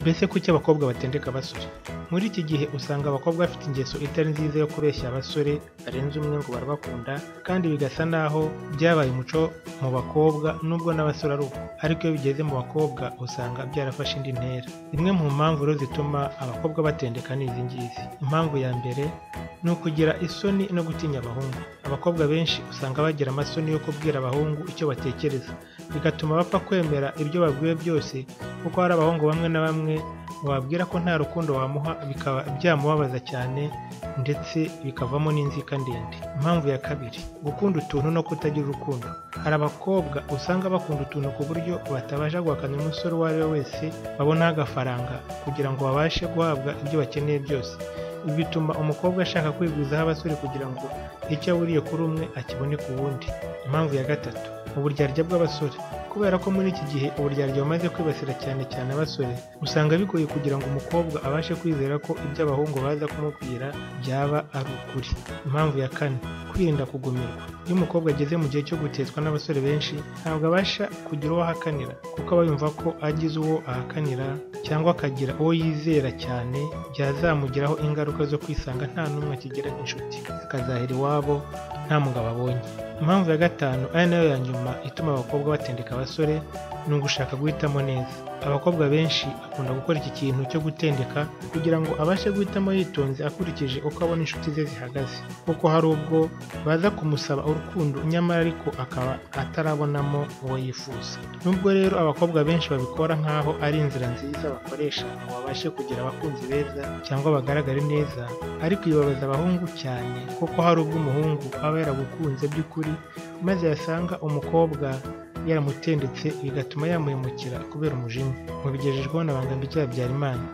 Mbese kuki abakobwa batendeka abasore? Muri iki gihe usanga abakobwa bafite ingeso itari nziza yo kubeshya abasore barenze umwe ngo barabakunda, kandi bigasa naho byabaye umuco mu bakobwa nubwo n'abasore ari uko, ariko iyo bigeze mu bakobwa usanga byarafashe indi ntera. Imwe mu mpamvu rero zituma abakobwa batendeka ni izi ngizi. Impamvu ya mbere ni ukugira isoni no gutinya abahungu. Abakobwa benshi usanga bagira amasoni yo kubwira abahungu icyo batekereza, bigatuma bapfa kwemera ibyo babwiwe byose, kuko hari abahungu bamwe na bamwe wabwira ko nta rukundo wamuha bikaba byamubabaza cyane ndetse bikavamo n'inzika ndende. Impamvu ya kabiri, gukunda utuntu no kutagira urukundo. Hari abakobwa usanga bakunda utuntu ku buryo batabasha guhakana umusore uwo ari we wese babonaho agafaranga kugira ngo babashe guhabwa ibyo bakeneye byose. Ibi bituma umukobwa ashaka kwigwizaho abasore kugira ngo icyo aburiye kuri umwe akibone ku wundi. Impamvu ya gatatu, uburyarya bw'abasore. Kubera ko muri iki gihe uburyarya bumaze kwibasira cyane abasore, usanga bigoye kugira ngo umukobwa abashe kwizera ko ibyo abahungu baza kumubwira byaba ari ukuri. Impamvu ya kane, kwirinda kugumirwa. Iyo umukobwa ageze mu gihe cyo guteswa n'abasore benshi, ntabwo abasha kugira uwo ahakanira, kuko aba yumva ko agize uwo ahakanira cyangwa akagira uwo yizera cyane byazamugiraho ingaruka zo kwisanga nta n'umwe akigira nk'inshuti, akazahera iwabo nta mugabo abonye. Impamvu ya gatanu ari nayo ya nyuma ituma abakobwa batendeka abasore ni ugushaka guhitamo neza. Abakobwa benshi bakunda gukora iki kintu cyo gutendeka kugira ngo abashe guhitamo yitonze akurikije uko abona inshuti ze zihagaze, kuko hari ubwo baza kumusaba urukundo nyamara ariko akaba atarabonamo uwo yifuza. Nubwo rero abakobwa benshi babikora nk'aho ari inzira nziza bakoresha ngo babashe kugira abakunzi beza cyangwa bagaragare neza, ariko ibabaza abahungu cyane, kuko hari ubwo umuhungu aba yaragukunze by'ukuri maze yasanga umukobwa yaramutendetse bigatuma yamuhemukira kubera umujinya. Mubigejejweho na Bangambiki Habyarimana.